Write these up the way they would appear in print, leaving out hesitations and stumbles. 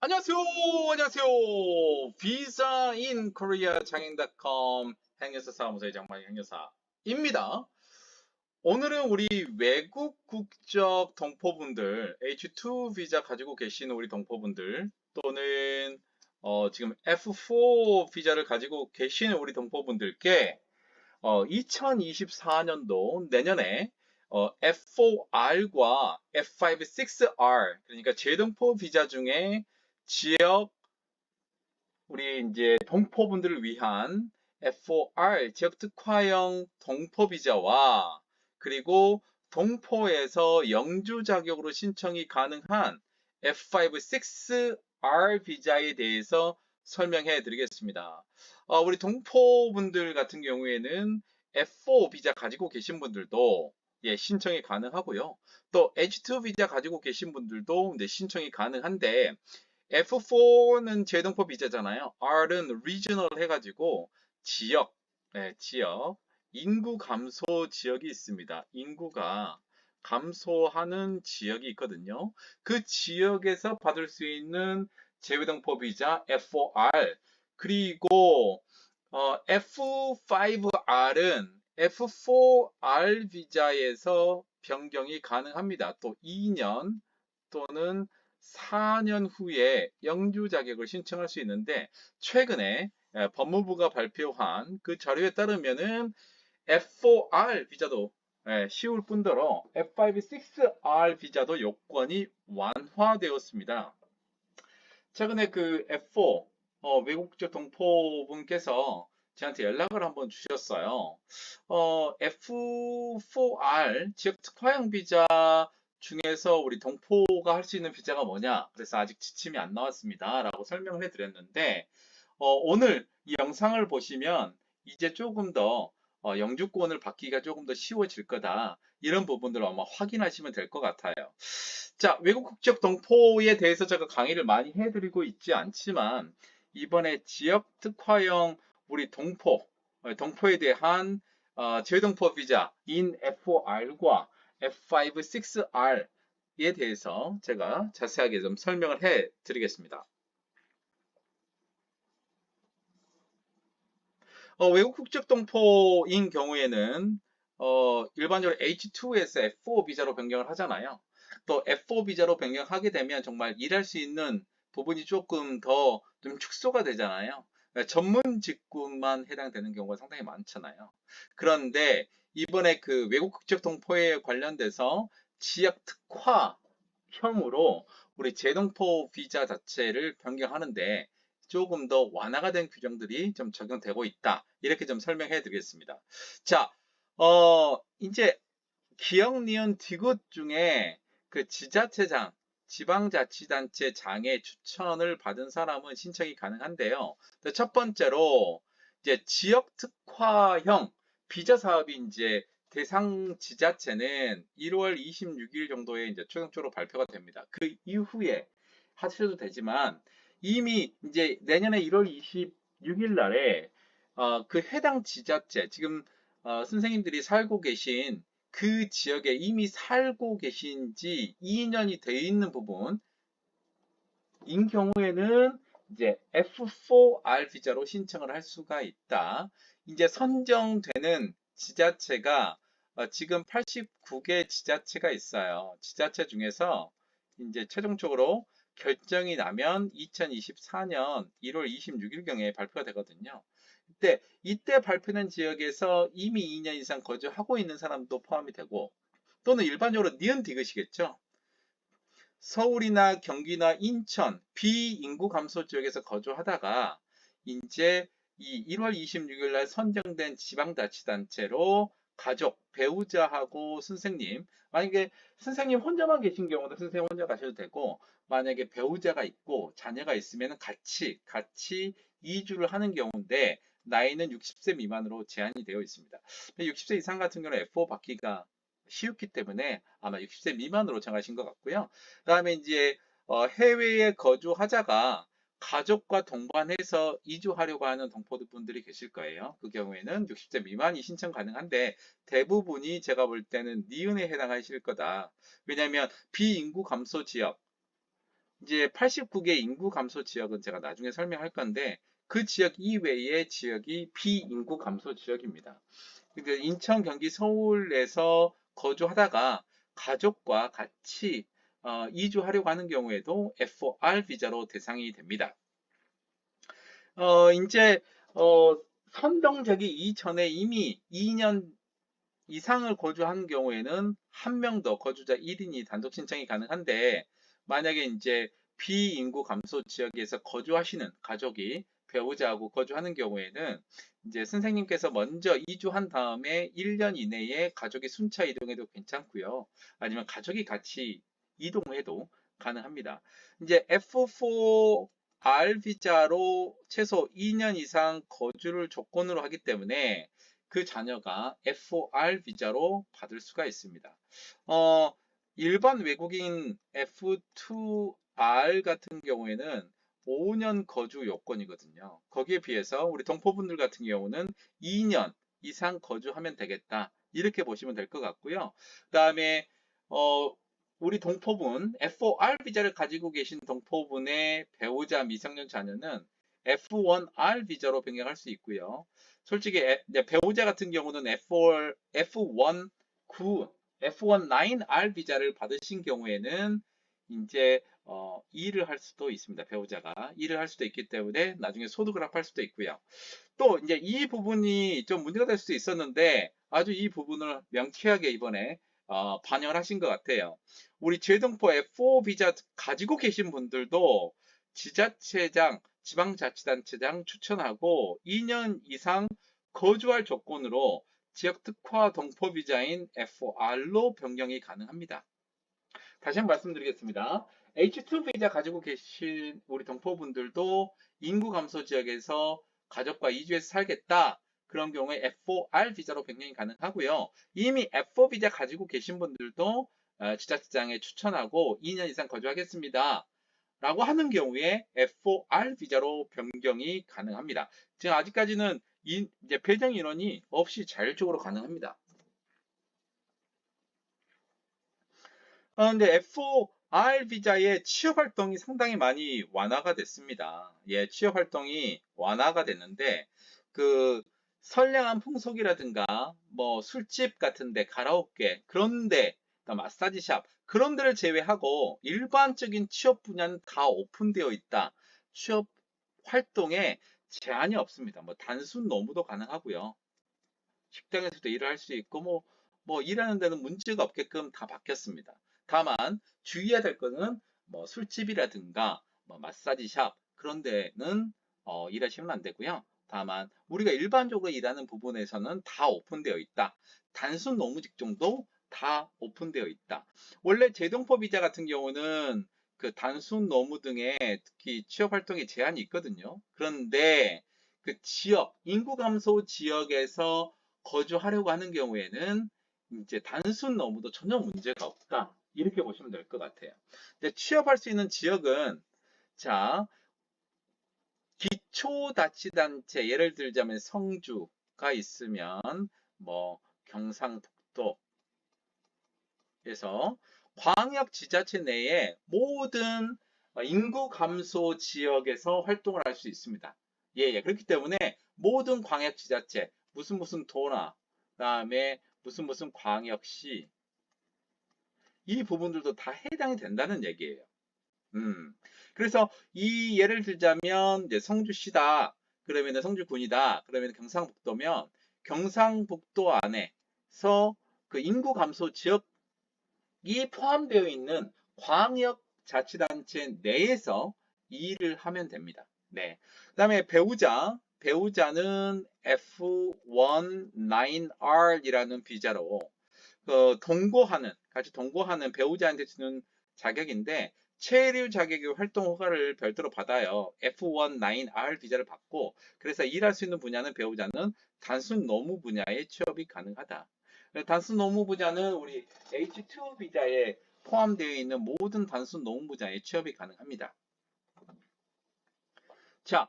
안녕하세요. 안녕하세요. 비자 인 코리아 장인.com 행여사 사무소의 장마희 행여사입니다. 오늘은 우리 외국 국적 동포분들, H2 비자 가지고 계시는 우리 동포분들 또는 지금 F4 비자를 가지고 계시는 우리 동포분들께 2024년도 내년에 F4R과 F5, 6R 그러니까 제동포 비자 중에 지역 우리 이제 동포분들을 위한 F4R 지역 특화형 동포 비자와 그리고 동포에서 영주 자격으로 신청이 가능한 F5, 6R 비자에 대해서 설명해 드리겠습니다. 우리 동포분들 같은 경우에는 F4 비자 가지고 계신 분들도 신청이 가능하고요. 또 H2 비자 가지고 계신 분들도 신청이 가능한데 F4는 제동포 비자잖아요. R은 regional 해가지고 지역, 지역, 인구 감소 지역이 있습니다. 인구가 감소하는 지역이 있거든요. 그 지역에서 받을 수 있는 제외동포 비자 F4R 그리고 F5R은 F4R 비자에서 변경이 가능합니다. 또 2년 또는 4년 후에 영주 자격을 신청할 수 있는데 최근에 법무부가 발표한 그 자료에 따르면은 F4R 비자도 쉬울 뿐더러 F5, 6R 비자도 요건이 완화되었습니다. 최근에 그 F4 외국적 동포분께서 저한테 연락을 한번 주셨어요. F4R 지역 특화형 비자 중에서 우리 동포가 할 수 있는 비자가 뭐냐? 그래서 아직 지침이 안 나왔습니다. 라고 설명을 해드렸는데, 오늘 이 영상을 보시면 이제 조금 더 영주권을 받기가 조금 더 쉬워질 거다. 이런 부분들을 아마 확인하시면 될 것 같아요. 자, 외국 국적 동포에 대해서 제가 강의를 많이 해드리고 있지 않지만, 이번에 지역 특화형 우리 동포에 대한 재동포 비자 인 F4R과 F5, 6R에 대해서 제가 자세하게 좀 설명을 해 드리겠습니다. 외국 국적 동포인 경우에는 일반적으로 H2에서 F4 비자로 변경을 하잖아요. 또 F4 비자로 변경하게 되면 정말 일할 수 있는 부분이 조금 더 좀 축소가 되잖아요. 전문 직군만 해당되는 경우가 상당히 많잖아요. 그런데 이번에 그 외국 국적 동포에 관련돼서 지역 특화형으로 우리 재동포 비자 자체를 변경하는데 조금 더 완화가 된 규정들이 좀 적용되고 있다. 이렇게 좀 설명해 드리겠습니다. 자, 이제 기역, 니은, 디귿 중에 그 지자체장, 지방자치단체장의 추천을 받은 사람은 신청이 가능한데요. 첫 번째로 이제 지역 특화형 비자 사업이 이제 대상 지자체는 1월 26일 정도에 이제 최종적으로 발표가 됩니다. 그 이후에 하셔도 되지만 이미 이제 내년에 1월 26일 날에 그 해당 지자체 지금 선생님들이 살고 계신 그 지역에 이미 살고 계신 지 2년이 돼 있는 부분인 경우에는 이제 F4R 비자로 신청을 할 수가 있다. 이제 선정되는 지자체가 지금 89개 지자체가 있어요. 지자체 중에서 이제 최종적으로 결정이 나면 2024년 1월 26일경에 발표가 되거든요. 이때 발표된 지역에서 이미 2년 이상 거주하고 있는 사람도 포함이 되고 또는 일반적으로 니은 디귿이겠죠. 서울이나 경기나 인천 비인구 감소 지역에서 거주하다가 이제 이 1월 26일 날 선정된 지방자치단체로 가족, 배우자하고 선생님, 만약에 선생님 혼자만 계신 경우는 선생님 혼자 가셔도 되고 만약에 배우자가 있고 자녀가 있으면 같이 이주를 하는 경우인데 나이는 60세 미만으로 제한이 되어 있습니다. 60세 이상 같은 경우는 F4 받기가 쉬웠기 때문에 아마 60세 미만으로 정하신 것 같고요. 그 다음에 이제 해외에 거주하자가 가족과 동반해서 이주하려고 하는 동포분들이 계실 거예요. 그 경우에는 60세 미만이 신청 가능한데 대부분이 제가 볼 때는 니은에 해당하실 거다. 왜냐하면 비인구 감소 지역 이제 89개 인구 감소 지역은 제가 나중에 설명할 건데 그 지역 이외의 지역이 비인구 감소 지역입니다. 그러니까 인천, 경기, 서울에서 거주하다가 가족과 같이 이주하려고 하는 경우에도 F4R 비자로 대상이 됩니다. 이제 선정되기 이전에 이미 2년 이상을 거주한 경우에는 한 명 더 거주자 1인이 단독 신청이 가능한데 만약에 이제 비인구 감소 지역에서 거주하시는 가족이 배우자하고 거주하는 경우에는 이제 선생님께서 먼저 이주한 다음에 1년 이내에 가족이 순차 이동해도 괜찮고요. 아니면 가족이 같이 이동해도 가능합니다. 이제 F4R 비자로 최소 2년 이상 거주를 조건으로 하기 때문에 그 자녀가 F4R 비자로 받을 수가 있습니다. 일반 외국인 F2R 같은 경우에는 5년 거주 요건이거든요. 거기에 비해서 우리 동포분들 같은 경우는 2년 이상 거주하면 되겠다. 이렇게 보시면 될 것 같고요. 그 다음에 우리 동포분 F4R 비자를 가지고 계신 동포분의 배우자 미성년 자녀는 F1R 비자로 변경할 수 있고요. 솔직히 배우자 같은 경우는 F19R 비자를 받으신 경우에는 이제 일을 할 수도 있습니다. 배우자가 일을 할 수도 있기 때문에 나중에 소득을 합할 수도 있고요. 또 이제 이 부분이 좀 문제가 될 수도 있었는데 아주 이 부분을 명쾌하게 이번에 반영을 하신 것 같아요. 우리 재동포 F4 비자 가지고 계신 분들도 지자체장, 지방자치단체장 추천하고 2년 이상 거주할 조건으로 지역 특화 동포 비자인 F4R로 변경이 가능합니다. 다시 한번 말씀드리겠습니다. H2 비자 가지고 계신 우리 동포분들도 인구 감소 지역에서 가족과 이주해서 살겠다. 그런 경우에 F4R 비자로 변경이 가능하고요. 이미 F4 비자 가지고 계신 분들도 지자체장에 추천하고 2년 이상 거주하겠습니다. 라고 하는 경우에 F4R 비자로 변경이 가능합니다. 지금 아직까지는 이제 배정 인원이 없이 자율적으로 가능합니다. 근데 F4R 비자의 취업 활동이 상당히 많이 완화가 됐습니다. 예, 취업 활동이 완화가 됐는데 그 선량한 풍속이라든가 뭐 술집 같은데 가라오케 그런데 마사지샵 그런 데를 제외하고 일반적인 취업 분야는 다 오픈되어 있다. 취업 활동에 제한이 없습니다. 뭐 단순 노무도 가능하고요. 식당에서도 일을 할 수 있고 뭐 일하는 데는 문제가 없게끔 다 바뀌었습니다. 다만 주의해야 될 거는 뭐 술집이라든가 뭐 마사지샵 그런 데는 일하시면 안 되고요. 다만 우리가 일반적으로 일하는 부분에서는 다 오픈되어 있다. 단순 노무 직종도 다 오픈되어 있다. 원래 재동포 비자 같은 경우는 그 단순 노무 등의 특히 취업 활동에 제한이 있거든요. 그런데 그 지역, 인구 감소 지역에서 거주하려고 하는 경우에는 이제 단순 노무도 전혀 문제가 없다. 이렇게 보시면 될 것 같아요. 이제 취업할 수 있는 지역은 자 기초자치단체 예를 들자면 성주가 있으면 뭐 경상북도에서 광역지자체 내에 모든 인구 감소 지역에서 활동을 할 수 있습니다. 예, 그렇기 때문에 모든 광역지자체 무슨 도나 그다음에 무슨 광역시 이 부분들도 다 해당이 된다는 얘기예요. 그래서 이 예를 들자면 이제 성주시다. 그러면 성주군이다. 그러면 경상북도면 경상북도 안에서 그 인구 감소 지역이 포함되어 있는 광역자치단체 내에서 일을 하면 됩니다. 네. 그다음에 배우자는 F19R이라는 비자로 같이 동거하는 배우자한테 주는 자격인데 체류 자격의 활동 허가를 별도로 받아요. F19R 비자를 받고 그래서 일할 수 있는 분야는 배우자는 단순 노무 분야에 취업이 가능하다. 단순 노무 분야는 우리 H2 비자에 포함되어 있는 모든 단순 노무 분야에 취업이 가능합니다. 자,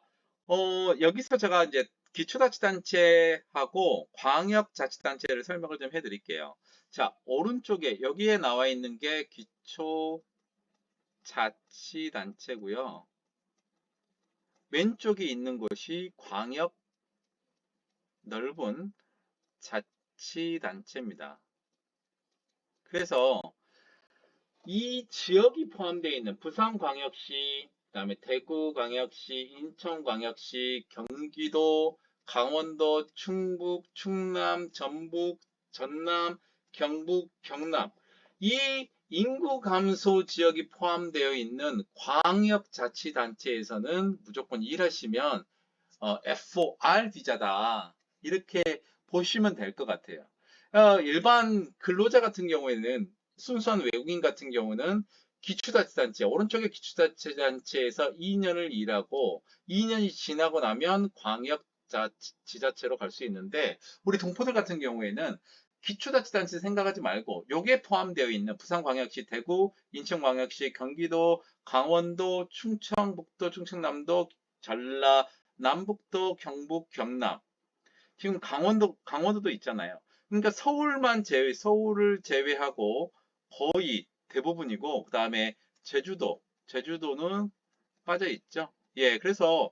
여기서 제가 이제 기초자치단체하고 광역자치단체를 설명을 좀 해드릴게요. 자, 오른쪽에 여기에 나와 있는 게 자치단체고요. 왼쪽에 있는 곳이 광역 넓은 자치단체입니다. 그래서 이 지역이 포함되어 있는 부산광역시, 그다음에 대구광역시, 인천광역시, 경기도, 강원도, 충북, 충남, 전북, 전남, 경북, 경남, 이 인구 감소 지역이 포함되어 있는 광역자치단체에서는 무조건 일하시면 F4R 비자다, 이렇게 보시면 될 것 같아요. 일반 근로자 같은 경우에는, 순수한 외국인 같은 경우는 기초자치단체, 오른쪽에 기초자치단체에서 2년을 일하고 2년이 지나고 나면 광역지자체로 갈 수 있는데, 우리 동포들 같은 경우에는 기초자치단체 생각하지 말고 여기에 포함되어 있는 부산광역시, 대구, 인천광역시, 경기도, 강원도, 충청북도, 충청남도, 전라, 남북도, 경북, 경남, 지금 강원도도 있잖아요. 그러니까 서울을 제외하고 거의 대부분이고, 그 다음에 제주도는 빠져 있죠. 예, 그래서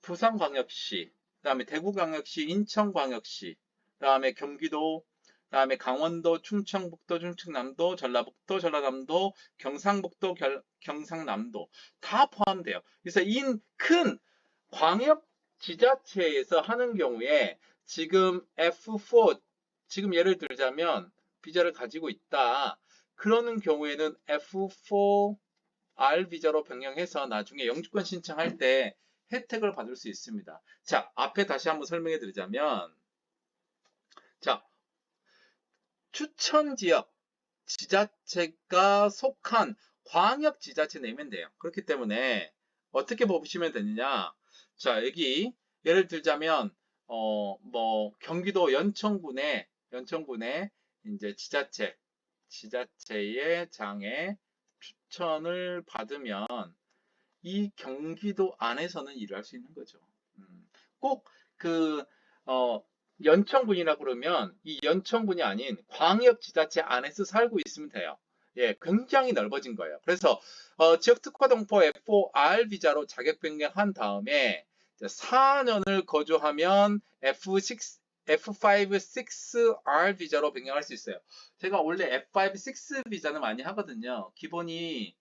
부산광역시, 그 다음에 대구광역시, 인천광역시, 그 다음에 경기도, 그 다음에 강원도, 충청북도, 충청남도, 전라북도, 전라남도, 경상북도, 경상남도 다 포함돼요. 그래서 이 큰 광역 지자체에서 하는 경우에 지금 F4, 지금 예를 들자면 비자를 가지고 있다, 그러는 경우에는 F4R 비자로 변경해서 나중에 영주권 신청할 때 혜택을 받을 수 있습니다. 자, 앞에 다시 한번 설명해 드리자면, 자, 추천지역 지자체가 속한 광역지자체 내면 돼요. 그렇기 때문에 어떻게 보시면 되느냐, 자, 여기 예를 들자면 뭐 경기도 연천군에 이제 지자체의 장에 추천을 받으면 이 경기도 안에서는 일을 할 수 있는 거죠. 꼭 연천군이라 그러면 이 연천군이 아닌 광역지자체 안에서 살고 있으면 돼요. 예, 굉장히 넓어진 거예요. 그래서 지역특화동포 F4R 비자로 자격 변경한 다음에 4년을 거주하면 F5, 6R 비자로 변경할 수 있어요. 제가 원래 F5, 6 비자는 많이 하거든요. 기본이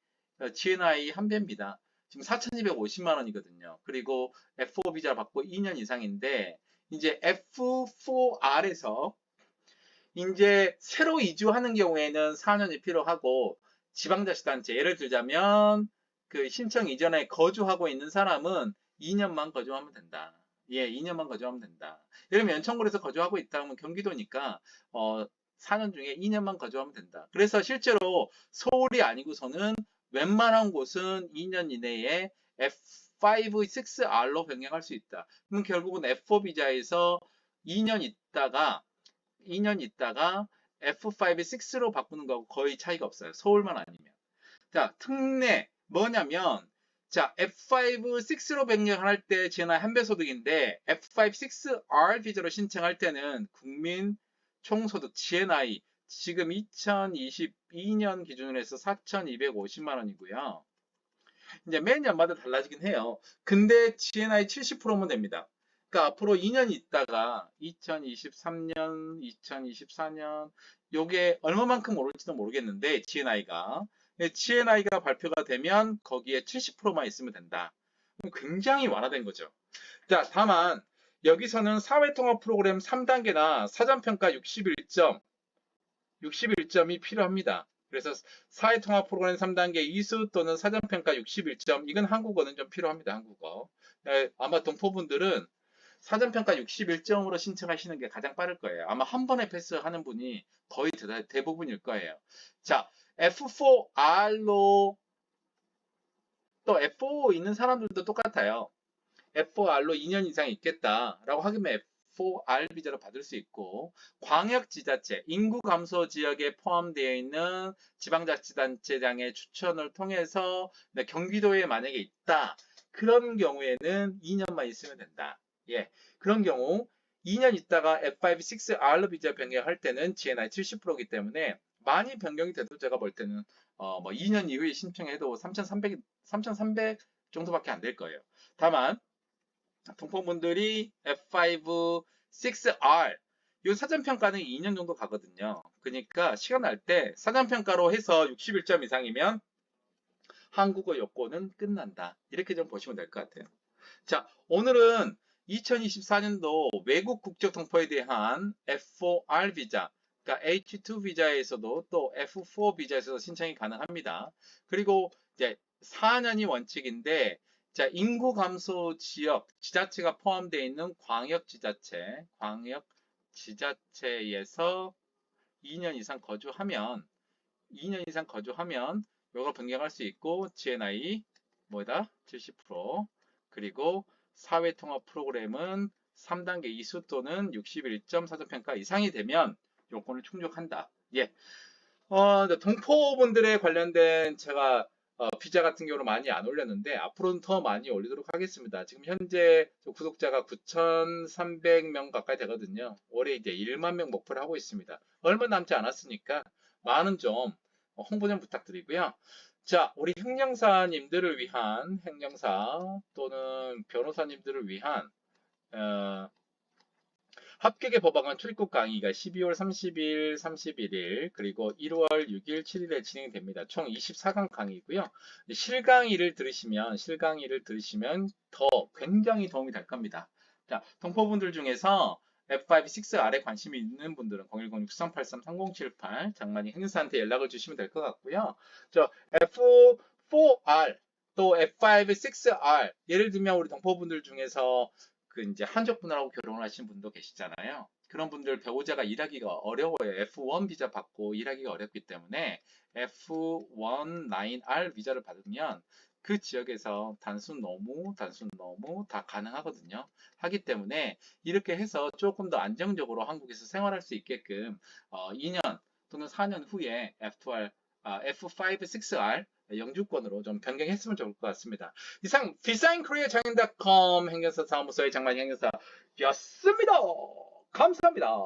GNI 한 배입니다. 지금 4,250만 원이거든요. 그리고 F4 비자를 받고 2년 이상인데, 이제 F4R에서 이제 새로 이주하는 경우에는 4년이 필요하고, 지방자치단체, 예를 들자면 그 신청 이전에 거주하고 있는 사람은 2년만 거주하면 된다. 예, 2년만 거주하면 된다. 예를 들면 연천군에서 거주하고 있다 하면 경기도니까 4년 중에 2년만 거주하면 된다. 그래서 실제로 서울이 아니고서는 웬만한 곳은 2년 이내에 F5, 6R로 변경할 수 있다. 그럼 결국은 F4 비자에서 2년 있다가 F5, 6로 바꾸는 거하고 거의 차이가 없어요. 서울만 아니면. 자, 특례 뭐냐면, 자, F5, 6로 변경할 때 GNI 한배소득인데, F5, 6R 비자로 신청할 때는 국민 총소득 GNI 지금 2022년 기준으로 해서 4,250만 원이고요. 이제 매년마다 달라지긴 해요. 근데 GNI 70%면 됩니다. 그러니까 앞으로 2년 있다가 2023년, 2024년 요게 얼마만큼 오를지도 모르겠는데, GNI가 발표가 되면 거기에 70%만 있으면 된다. 굉장히 완화된 거죠. 자, 다만 여기서는 사회통합 프로그램 3단계나 사전평가 61점이 필요합니다. 그래서 사회통합 프로그램 3단계 이수 또는 사전평가 61점, 이건 한국어는 좀 필요합니다. 한국어. 아마 동포분들은 사전평가 61점으로 신청하시는 게 가장 빠를 거예요. 아마 한 번에 패스하는 분이 거의 대부분일 거예요. 자, F4R로, 또 F4 있는 사람들도 똑같아요. F4R로 2년 이상 있겠다라고 하면 F4R 비자로 받을 수 있고, 광역지자체, 인구 감소 지역에 포함되어 있는 지방자치단체장의 추천을 통해서 경기도에 만약에 있다, 그런 경우에는 2년만 있으면 된다. 예, 그런 경우 2년 있다가 F5, 6R로 비자 변경할 때는 GNI 70%이기 때문에 많이 변경이 돼도 제가 볼 때는 뭐 2년 이후에 신청해도 3,300 정도밖에 안 될 거예요. 다만 동포분들이 F5, 6R 이 사전평가는 2년 정도 가거든요. 그러니까 시간 날 때 사전평가로 해서 61점 이상이면 한국어 여권은 끝난다. 이렇게 좀 보시면 될 것 같아요. 자, 오늘은 2024년도 외국 국적 동포에 대한 F4R 비자, 그러니까 H2 비자에서도 또 F4 비자에서도 신청이 가능합니다. 그리고 이제 4년이 원칙인데, 자, 인구 감소 지역, 지자체가 포함되어 있는 광역 지자체에서 2년 이상 거주하면, 2년 이상 거주하면 이걸 변경할 수 있고, GNI 뭐다? 70%. 그리고 사회통합 프로그램은 3단계 이수 또는 61점 사전평가 이상이 되면 요건을 충족한다. 예. 동포분들에 관련된 제가 비자 같은 경우는 많이 안 올렸는데 앞으로는 더 많이 올리도록 하겠습니다. 지금 현재 구독자가 9,300명 가까이 되거든요. 올해 이제 1만 명 목표를 하고 있습니다. 얼마 남지 않았으니까 많은 좀 홍보 좀 부탁드리고요. 자, 우리 행정사님들을 위한 행정사 또는 변호사님들을 위한 합격의 법학원 출입국 강의가 12월 30일, 31일, 그리고 1월 6일, 7일에 진행됩니다. 총 24강 강의고요. 실강의를 들으시면 더 굉장히 도움이 될 겁니다. 자, 동포분들 중에서 F5, 6R에 관심이 있는 분들은 010-6383-3078 장만희 행사한테 연락을 주시면 될 것 같고요. 저 F4R 또 F5, 6R 예를 들면 우리 동포분들 중에서 그 이제 한족 분하고 결혼하신 분도 계시잖아요. 그런 분들 배우자가 일하기가 어려워요. F1 비자 받고 일하기가 어렵기 때문에 F19R 비자를 받으면 그 지역에서 단순 노무 다 가능하거든요. 하기 때문에 이렇게 해서 조금 더 안정적으로 한국에서 생활할 수 있게끔 2년 또는 4년 후에 F5, 6R 영주권으로 좀 변경했으면 좋을 것 같습니다. 이상 design-korea-장인.com 행정사 사무소의 장만희 행정사였습니다. 감사합니다.